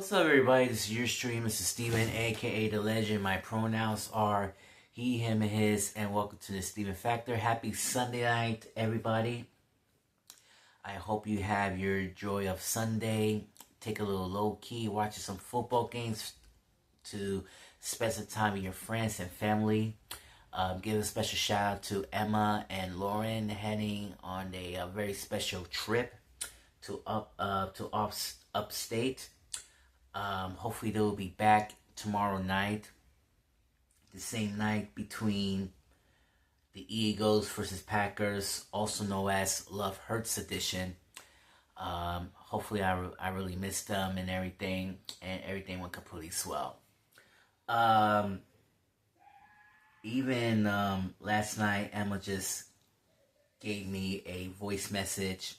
What's up, everybody? This is your stream. This is Steven, aka The Legend. My pronouns are he, him, and his, and welcome to the Steven Factor. Happy Sunday night, everybody. I hope you have your joy of Sunday. Take a little low key, watching some football games to spend some time with your friends and family. Give a special shout out to Emma and Lauren heading on a very special trip to upstate. Hopefully they will be back tomorrow night, the same night between the Eagles versus Packers, also known as Love Hurts edition. Hopefully I really missed them and everything went completely swell. Even last night, Emma just gave me a voice message.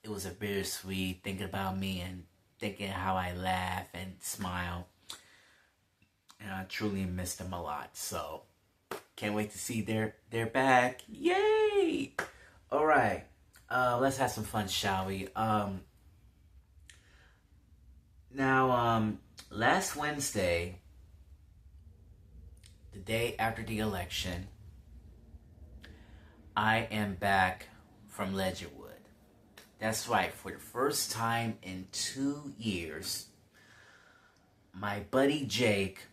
It was a bittersweet, thinking about me and thinking how I laugh and smile. And I truly miss them a lot. So, can't wait to see they're back. Yay! Alright, let's have some fun, shall we? Last Wednesday, the day after the election, I am back from Legendwood. That's right, for the first time in 2 years, my buddy Jake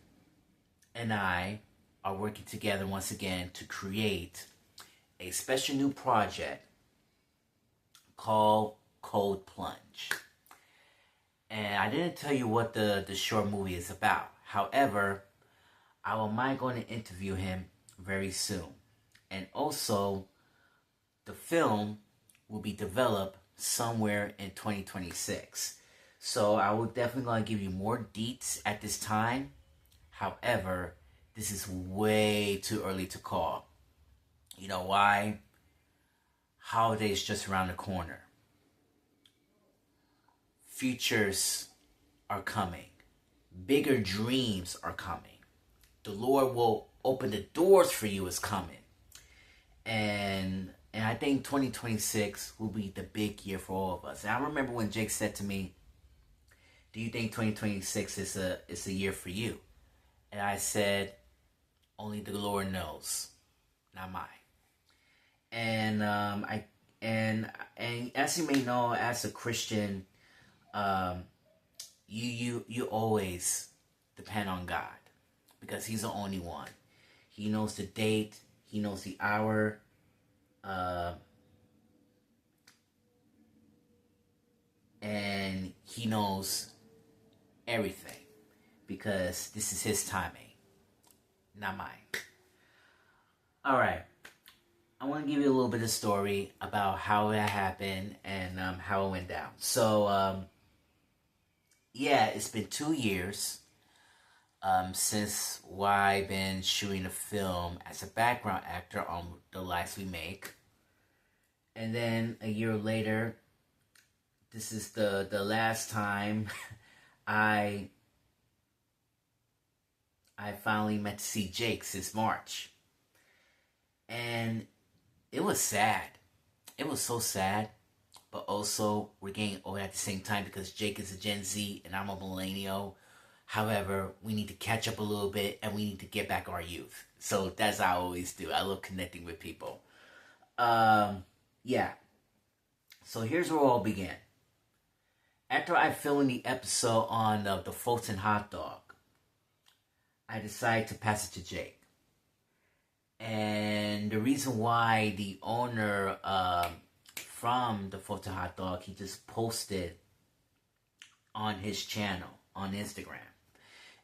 and I are working together once again to create a special new project called Plunge. And I didn't tell you what the short movie is about. However, I am going to interview him very soon. And also, the film will be developed somewhere in 2026. So I will definitely going to give you more deets at this time. However, this is way too early to call. You know why? Holidays just around the corner. Futures are coming. Bigger dreams are coming. The Lord will open the doors for you is coming. And I think 2026 will be the big year for all of us. And I remember when Jake said to me, do you think 2026 is a year for you? And I said, only the Lord knows, not mine. And as you may know, as a Christian, you always depend on God because He's the only one. He knows the date, He knows the hour. And He knows everything because this is His timing, not mine. Alright, I want to give you a little bit of story about how that happened and how it went down. So, it's been 2 years since I've been shooting a film as a background actor on The Lives We Make. And then a year later, this is the last time I finally met to see Jake since March. And it was sad. It was so sad. But also, we're getting old at the same time because Jake is a Gen Z and I'm a millennial. However, we need to catch up a little bit and we need to get back our youth. So that's what I always do. I love connecting with people. So here's where it all began. After I filmed the episode on the Fulton hot dog, I decided to pass it to Jake. And the reason why the owner from the Fulton hot dog, he just posted on his channel on Instagram.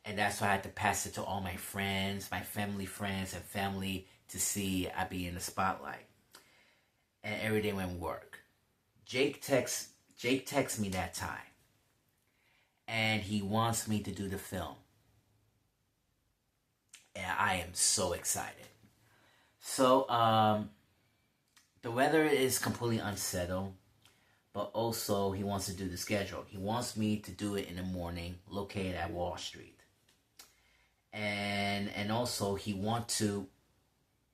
And that's why I had to pass it to all my friends, my friends and family to see I be in the spotlight. And everything went work. Jake texts me that time. And he wants me to do the film. And I am so excited. So, the weather is completely unsettled. But also, he wants to do the schedule. He wants me to do it in the morning, located at Wall Street. And also, he wants to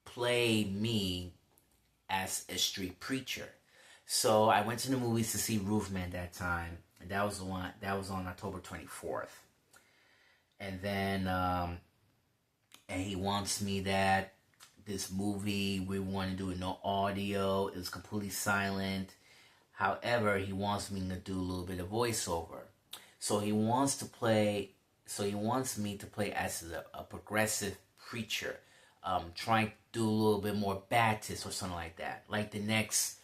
play me as a street preacher. So I went to the movies to see Roofman that time. And that was the one that was on October 24th. And then and he wants me that this movie we want to do it no audio. It was completely silent. However, he wants me to do a little bit of voiceover. So he wants to play. So he wants me to play as a progressive preacher, trying to do a little bit more Baptist or something like that, like the next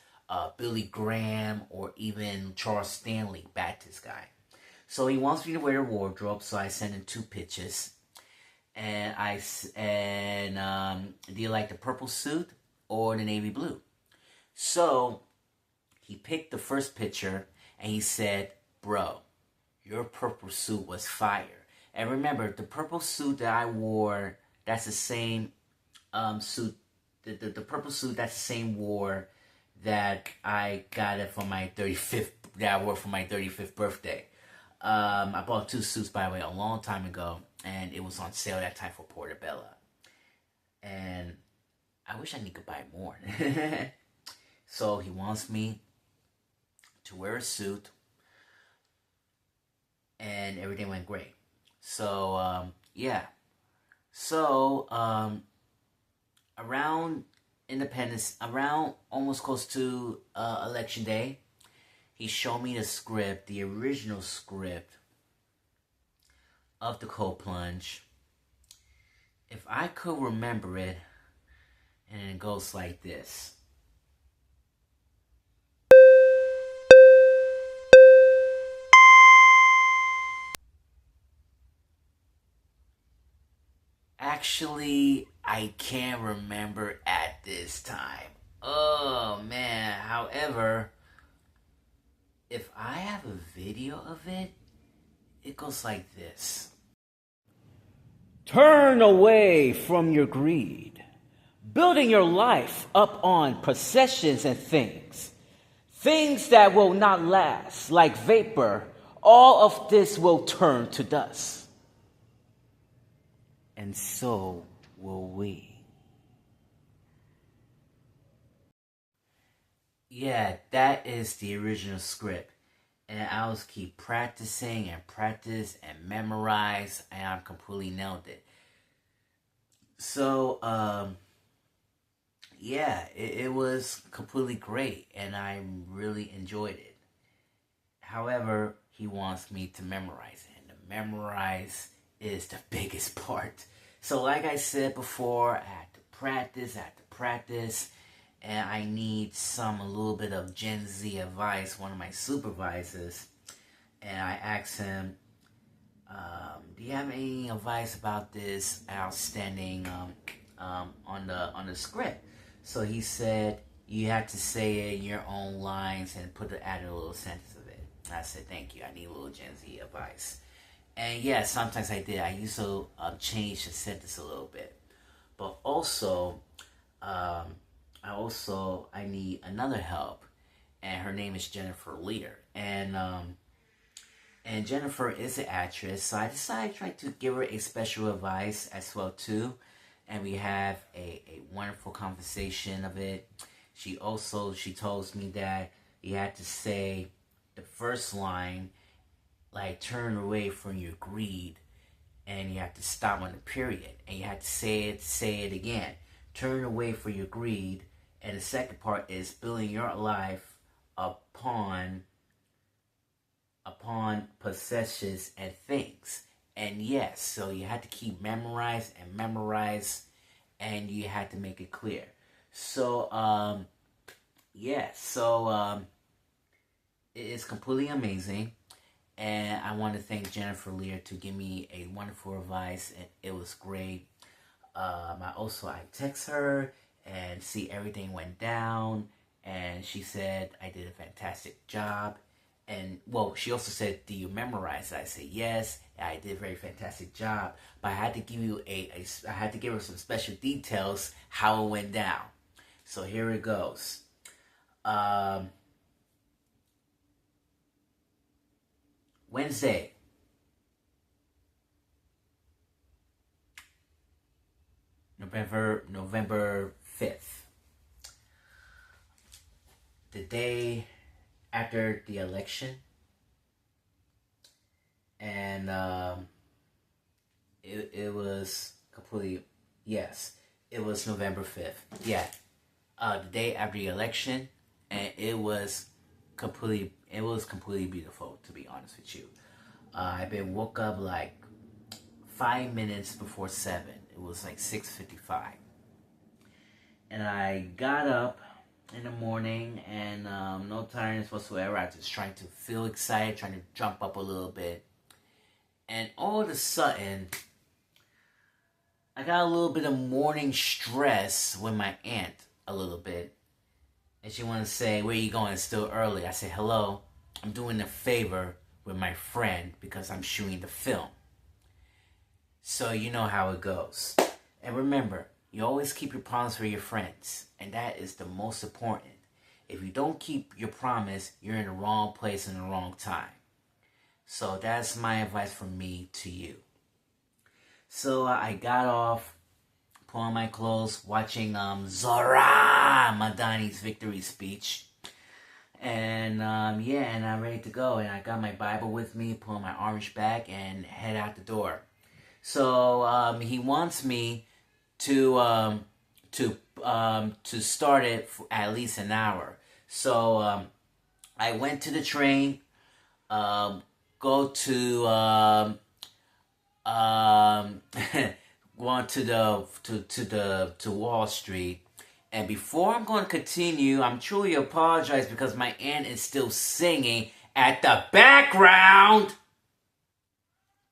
Billy Graham or even Charles Stanley Baptist guy. So he wants me to wear a wardrobe. So I sent him 2 pictures, and do you like the purple suit or the navy blue? So he picked the first picture and he said, "Bro, your purple suit was fire." And remember, the purple suit that I wore, that's the same suit. The purple suit, that's the same war that I got it for my 35th. That I wore for my 35th birthday. I bought 2 suits, by the way, a long time ago, and it was on sale that time for Portobello. And I wish I could buy more. So he wants me to wear a suit, and everything went great. So yeah. So around Independence, around almost close to Election Day, he showed me the script, the original script of the Cold Plunge. If I could remember it, and it goes like this. Actually, I can't remember at this time. Oh man. However, if I have a video of it, it goes like this. Turn away from your greed, building your life up on possessions and things. Things that will not last, like vapor. All of this will turn to dust. And so will we. Yeah, that is the original script. And I was keep practicing and practice and memorize, and I completely nailed it. So, yeah, it was completely great, and I really enjoyed it. However, he wants me to memorize it, and to memorize is the biggest part. So like I said before, I had to practice, and I need a little bit of Gen Z advice, one of my supervisors, and I asked him, do you have any advice about this outstanding on the script? So he said, you have to say it in your own lines and add a little sentence of it. And I said, thank you, I need a little Gen Z advice. And yeah, sometimes I did. I used to change the sentence a little bit. But also, I need another help. And her name is Jennifer Lear. And Jennifer is an actress. So I decided to try to give her a special advice as well too. And we have a wonderful conversation of it. She told me that you had to say the first line, like turn away from your greed, and you have to stop on the period, and you have to say it again. Turn away from your greed, and the second part is building your life upon possessions and things. And yes, so you had to keep memorize, and you had to make it clear. So it is completely amazing. And I want to thank Jennifer Lear to give me a wonderful advice, and it was great. I text her and see everything went down, and she said I did a fantastic job. And well, she also said, "Do you memorize?" I said yes, I did a very fantastic job. But I had to give I had to give her some special details how it went down. So here it goes. Wednesday, November 5th, the day after the election. and it was completely, yes, it was November 5th. Yeah, the day after the election, and it was completely beautiful, to be honest with you. I've been woke up like 5 minutes before 7. It was like 6:55, and I got up in the morning, and no tiredness whatsoever. I just trying to feel excited, trying to jump up a little bit, and all of a sudden, I got a little bit of morning stress with my aunt a little bit, and she wanted to say, "Where you going? It's still early." I said, "Hello, I'm doing a favor with my friend because I'm shooting the film." So you know how it goes. And remember, you always keep your promise with your friends. And that is the most important. If you don't keep your promise, you're in the wrong place in the wrong time. So that's my advice from me to you. So I got off, put on my clothes, watching Zora Madani's victory speech. And and I'm ready to go. And I got my Bible with me, put on my orange bag, and head out the door. So he wants me to start it for at least an hour. So I went to the train, go to going to Wall Street. And before I'm going to continue, I'm truly apologize because my aunt is still singing at the background.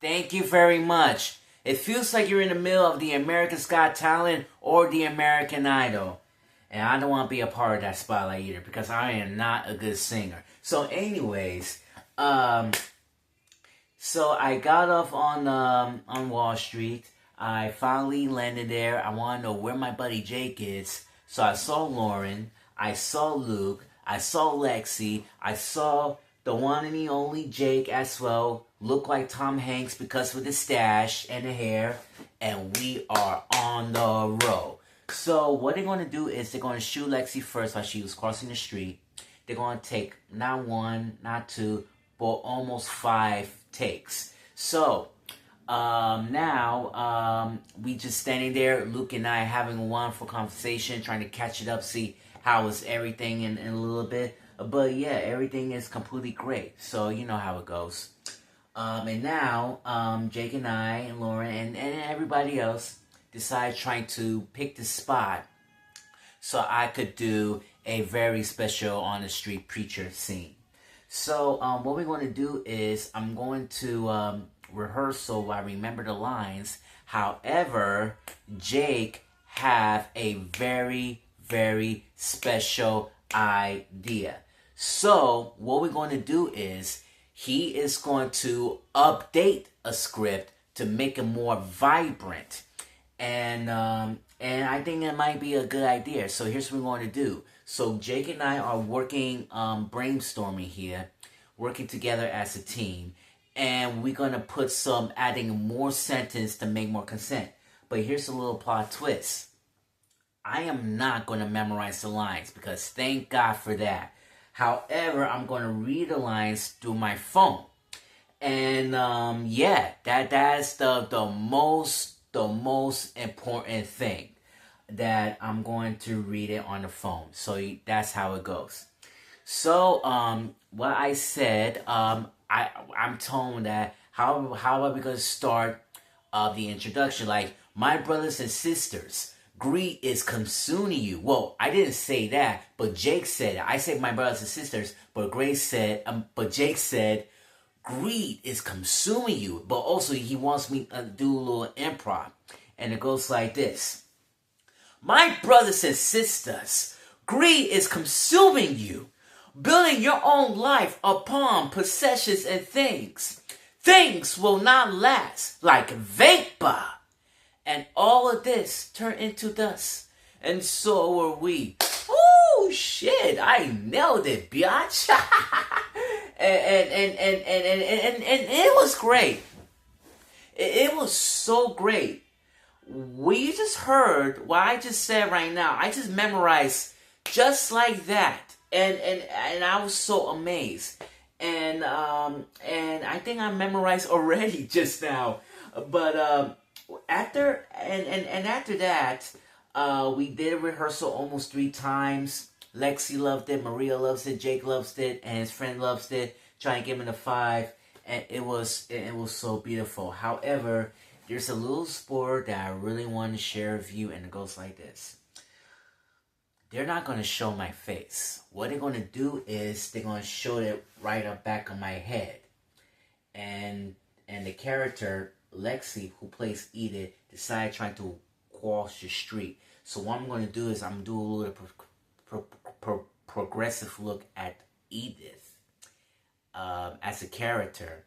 Thank you very much. It feels like you're in the middle of the America's Got Talent or the American Idol. And I don't want to be a part of that spotlight either because I am not a good singer. So anyways, so I got off on Wall Street. I finally landed there. I want to know where my buddy Jake is. So I saw Lauren. I saw Luke. I saw Lexi. I saw the one and the only Jake as well. Look like Tom Hanks because of the stash and the hair. And we are on the road. So what they're going to do is they're going to shoot Lexi first while she was crossing the street. They're going to take not one, not two, but almost 5 takes. So now we just standing there, Luke and I having a wonderful conversation, trying to catch it up, see how is everything in a little bit. But yeah, everything is completely great. So you know how it goes. And now Jake and I and Lauren and everybody else decided trying to pick the spot so I could do a very special on the street preacher scene. So what we're going to do is I'm going to rehearsal while I remember the lines. However, Jake have a very, very special idea. So what we're going to do is he is going to update a script to make it more vibrant. And I think it might be a good idea. So here's what we're going to do. So Jake and I are working, brainstorming here, working together as a team. And we're going to put adding more sentence to make more consent. But here's a little plot twist. I am not going to memorize the lines because thank God for that. However, I'm going to read the lines through my phone. And that's the most important thing, that I'm going to read it on the phone. So that's how it goes. So what I said, I'm told that how are we going to start the introduction? Like, my brothers and sisters, greed is consuming you. Well, I didn't say that, but Jake said it. I said my brothers and sisters, but Jake said greed is consuming you. But also he wants me to do a little improv, and it goes like this: my brothers and sisters, greed is consuming you, building your own life upon possessions and things. Things will not last, like vapor. And all of this turned into dust. And so were we. Oh shit, I nailed it, biatch. and it was great. It was so great. We just heard what I just said right now. I just memorized just like that. And I was so amazed. and I think I memorized already just now. But after that, we did a rehearsal almost 3 times. Lexi loved it, Maria loves it, Jake loves it, and his friend loves it. Trying to give him a 5, and it was so beautiful. However, there's a little sport that I really want to share with you, and it goes like this. They're not going to show my face. What they're going to do is they're going to show it right up back of my head. And the character, Lexi, who plays Edith, decided trying to cross the street. So what I'm going to do is I'm going to do a little progressive look at Edith as a character.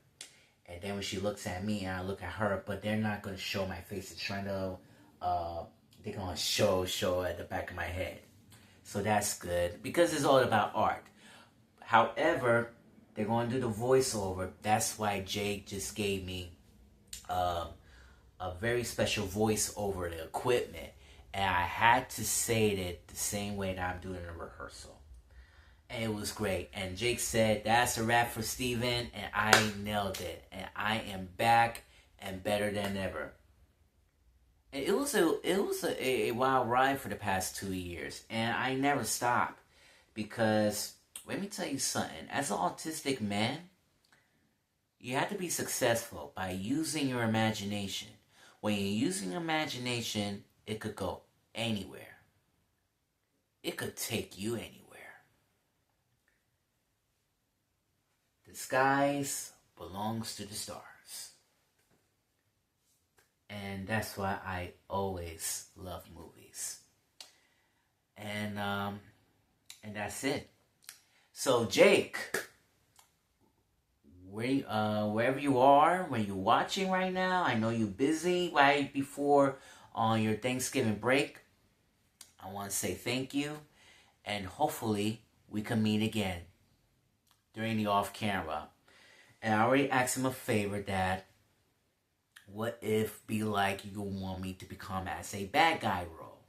And then when she looks at me, I look at her, but they're not going to show my face. They're trying to, they're going to show at the back of my head. So that's good, because it's all about art. However, they're going to do the voiceover. That's why Jake just gave me a very special voice over the equipment. And I had to say it the same way that I'm doing in a rehearsal. And it was great. And Jake said, that's a wrap for Steven. And I nailed it. And I am back and better than ever. It was a wild ride for the past 2 years, and I never stopped, because let me tell you something. As an autistic man, you have to be successful by using your imagination. When you're using your imagination, it could go anywhere. It could take you anywhere. The skies belongs to the stars. And that's why I always love movies. And that's it. So Jake, wherever you are, when you're watching right now, I know you're busy right before on your Thanksgiving break. I want to say thank you, and hopefully we can meet again during the off camera. And I already asked him a favor, that what if be like you want me to become as a bad guy role?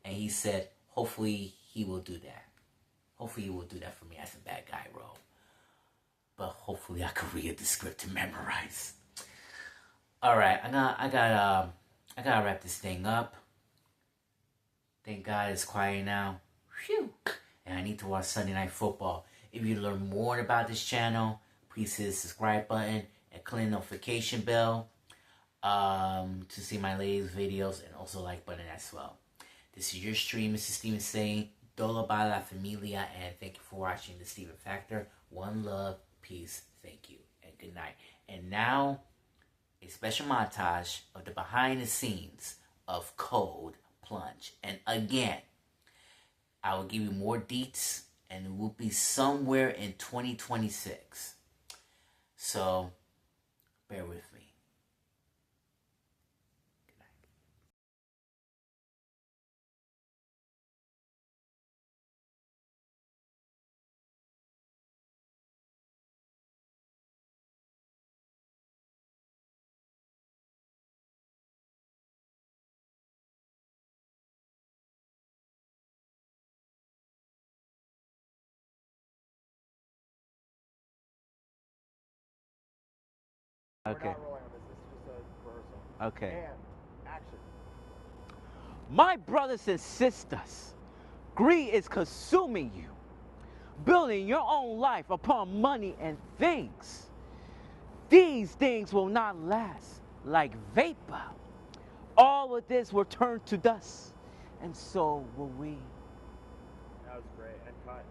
And he said, hopefully he will do that. Hopefully he will do that for me as a bad guy role. But hopefully I could read the script to memorize. All right, I gotta wrap this thing up. Thank God it's quiet now. Phew. And I need to watch Sunday Night Football. If you learn more about this channel, please hit the subscribe button and click the notification bell to see my latest videos, and also like button as well. This is your stream, Mr. Steven saying, Dola ba la familia, and thank you for watching The Steven Factor. One love, peace, thank you, and good night. And now, a special montage of the behind the scenes of Code Plunge. And again, I will give you more deets, and it will be somewhere in 2026. So, bear with me. Okay. We're not rolling on this. This is just a rehearsal. Okay. And action. My brothers and sisters, greed is consuming you, building your own life upon money and things. These things will not last, like vapor. All of this will turn to dust, and so will we. That was great. And cut.